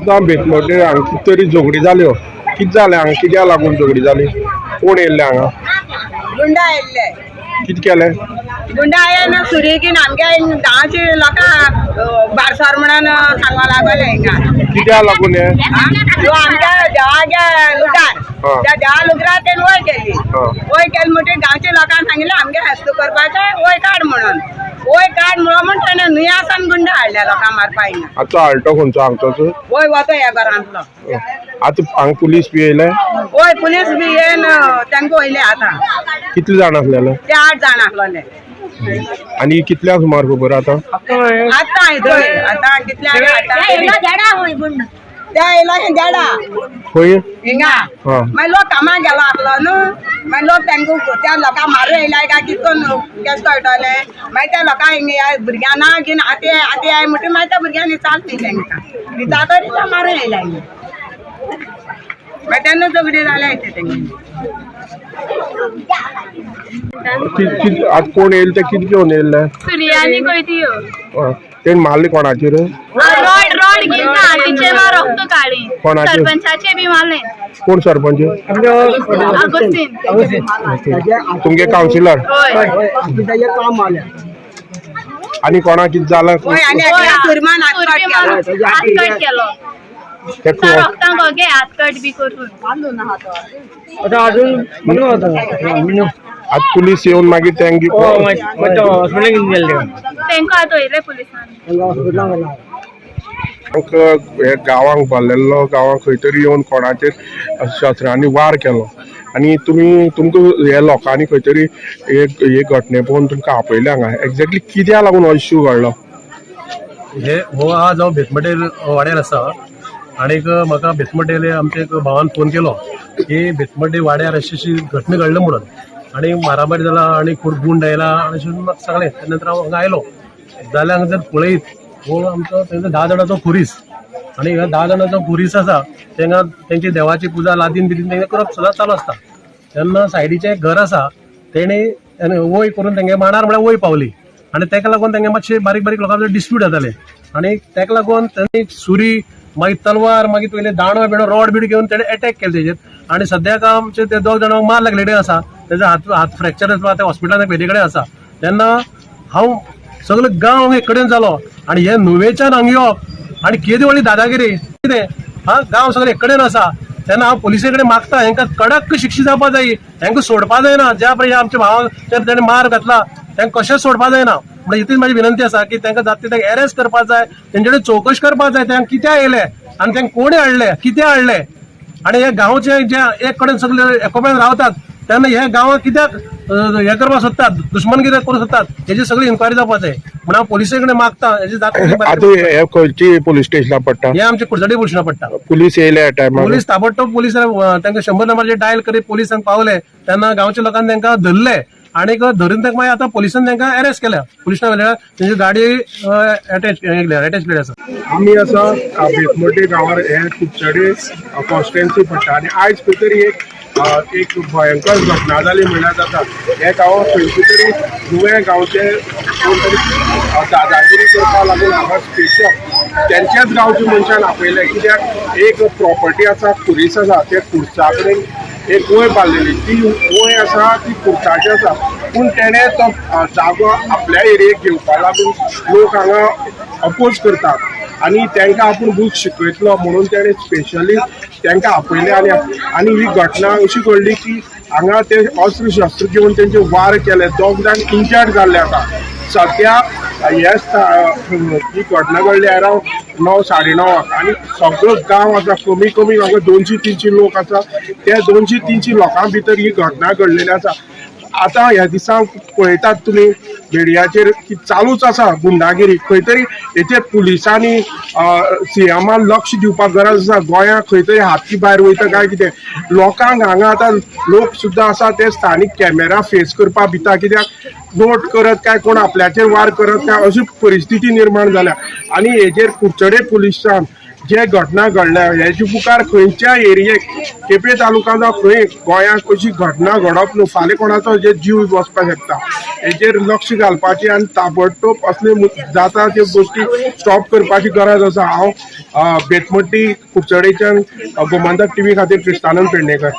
जावं बेतमोटे हांगा कितें तरी झगडी जाल्यो कितें जालें हांगा कित्याक लागून झगडी जाली कोण येयल्ले हांगा गुंडा आयिल्ले कितें केलें गुंडा आयन सुरयेकीन आमगे गांवची लोकां बारसोर म्हणून सांगो लागले हिंगा कित्याक लागून हे तो आमच्या देवागे लुगार त्या देवा लुगरार ते वय केली वय केली म्हणटकीर गांवच्या लोकांक सांगिल्लें आमगे हस्त करपाचें वय काड म्हणून वय काड म्हणून ताणें न्हंयासान गुंडा हाडल्या लोकांक मारपा हिंगा आतां आल्टो खंयचो हांगचोच वय वता ह्या घरांतलो आतां हांगा पुलीस बी येयले वय पुलीस बी येवन तांकां वयले आतां कितले जाण आसलेले ते 8 जाण आसलोले आनी कितल्या सुमार खबर आतां आतां येतोय आतां कितल्या त्या येयलो देडा खंय हिंगा मागीर लोक कामाक गेलो आसलो न्हू मागीर लोक तांकां त्या लोकांक मारूं येयलाय काय कितकोन केस कळटले मागीर त्या लोकांक हिंगा भुरग्यां ना घेवन आते आय म्हणटा मागीर त्या भुरग्यांनी चालती तांकां दिता तरी त्या मारूं येयलाय मागीर तेन्ना झगडी जाल्या तेंगे आज कोण येयले ते कितें घेवन येयले सुर्यानी कोयत्यो तेणी मारले कोणाचेर रॉड रॉड घेता तिचे रक्त काळी कोणाचे? सरपंचाचे बी मारले कोण सरपंच अगस्तीन तुमगे कावन्सिलर आनी कोणा कितें जालां सुरमान हातकट केलो रक्तांक ओगे हातकट बी करून आज पुलीस येवन मागीर तांकां तांकां आतयले पुलिसान हे गांवांक भरलेलो गांवांक खंय तरी येवन कोणाचेर शस्त्रांनी वार केलो आनी तुमकां हे लोकांनी खंय तरी हे घटने पळोवन तुमकां आपयले हांगा एक्झॅक्टली कित्याक लागून हो इश्यू घडलो हो आज हांव बेतमटेर वाड्यार आसा आनीक म्हाका बेतमटेर आमच्या एक भावान फोन केलो की बेतमटे वाड्यार अशी घटना घडली म्हणून आनी मारामारी जाला आनी खूब गुंड आयला आनी अशें म्हाका सांगलें त्या नंतर हांव हांगा आयलो जाल्यार हांगा जर पळयत हो आमचो तेंचो 10 जाणांचो खुरीस आनी ह्या 10 जाणांचो खुरीस आसा तेंका तेंची देवाची पुजा लादीन बिदीन तेंगे करप सदांच चालू आसता तेन्ना सायडीचें एक घर आसा तेणी वय करून तेंगे मांडार म्हळ्यार वय पावली आनी तेका लागून तेंगे मातशे बारीक बारीक लोकांचे डिस्प्यूट जाताले आनी तेका लागून तेणी सुरी मागीर तलवार मागीर पयले दाणो बिणो रॉड बीड घेवन तेणे अटॅक केले तेजेर आनी सद्याक आमचे ते 2 जाणांक मार लागलेले आसा तेजो हात फ्रॅक्चर आसा ते हॉस्पिटलांत वेगळे कडेन आसा तेन्ना हांव सगळो गांव एक कडेन जालो आनी हे नुवेच्यान हांगा येवप आनी केदी व्हडली दादागिरी कितें गांव सगळे एक कडेन आसा तेन्ना हांव पुलिसे कडेन मागता हेंकां कडक शिक्षा जावपा जाय हेंकां सोडपा जायना ज्या प्रमाणे आमच्या भावाक तेणें मार घातला तेंकां कशेंच सोडपा जायना म्हणून इतलीच म्हाजी विनंती आसा की तांकां जाता तितलें अरेस्ट करपाक जाय तेंचे कडेन चवकशी करपाक जाय तांकां कित्याक येयले आनी तांकां कोणी हाडले कित्याक हाडले आनी हे गांवचे जे एक कडेन सगळे एकोप्यान रावतात तेन्ना हे गांवांक कित्याक हे करपाक सोदतात दुश्मनगिरी करूंक सोदतात हेजी सगळी इन्क्वायरी जावपाक जाय म्हणून हांव पुलिसे कडेन मागता हेजी हे खंयची पुलीस स्टेशनार पडटा हे आमचे कुडचडी पुलिसांत पडटा पुलीस येयले टायमार पुलीस ताबडतोब पुलीस तांकां 100 नंबराचेर डायल करीत पुलिसांक पावले तेन्ना गांवच्या लोकांनी तांकां धरले आनीक धरून तांकां मागीर आतां पुलिसांनी तांकां अरेस्ट केल्या पुलिसां वेल्यार तेंची गाडी अटॅच प्लेट आसा आमी आसा बेतमोटे गांवार हे कुडचडे कॉन्स्टिट्युएन्सी पडटा आनी आयज खंय तरी एक भयंकर घटना जाली म्हणल्यार जाता हे गांवांत खंयचे तरी नुवें गांवचे कोण तरी दादागिरी करपा लागून हांगा स्पेशल तेंच्याच गांवच्या मनशान आपयले कित्याक एक प्रॉपर्टी आसा खुरीस आसा ते खुर्सा कडेन एक वय बांदलेली ती वय आसा ती खुर्साची आसा पूण तेणें तो जागो आपल्या एरियेक घेवपा लागून लोक हांगा अपोज करतात आनी तांकां आपूण बूक शिकयतलो म्हणून तेणें स्पेशली तांकां आपयलें आनी ही घटना अशी घडली की हांगा ते अस्त्र शस्त्र घेवन तेंचे वार केले 2 जाण इंजर्ड जाल्ले आसा सद्या ही घटना घडली अरावंड 9-9:30 आनी सगळो गांव आसा कमी कमी हांगा 200-300 लोक आसा त्या 200-300 लोकां भितर ही घटना घडलेली आसा आतां ह्या दिसा पळयतात तुमी मिडियाचेर की चालूच आसा गुंडागिरी खंय तरी हेचेर पुलिसांनी सीएमान लक्ष दिवपाक गरज आसा गोंयांत खंय तरी हाती भायर वयता काय कितें लोकांक हांगा आतां लोक सुद्दां आसा ते स्थानीक कॅमेरा फेस करपाक भिता कित्याक नोट करत काय कोण आपल्याचेर वार करत काय अशी परिस्थिती निर्माण जाल्या आनी हेचेर कुडचडे पुलिसान जे घटना घडल्या हेचे मुखार खंयच्या एरियेक केपें तालुका जावं खंय गोंयांत कशी घटना घडप न्हू फाल्यां कोणाचो जे जीव वचपाक शकता हेचेर लक्ष घालपाची आनी ताबडतोब असले जाता त्यो गोष्टी स्टॉप करपाची गरज आसा. हांव बेतमट्टी कुडचडेच्यान गोमंतक टीव्ही खातीर क्रिस्तानंद पेडणेकर.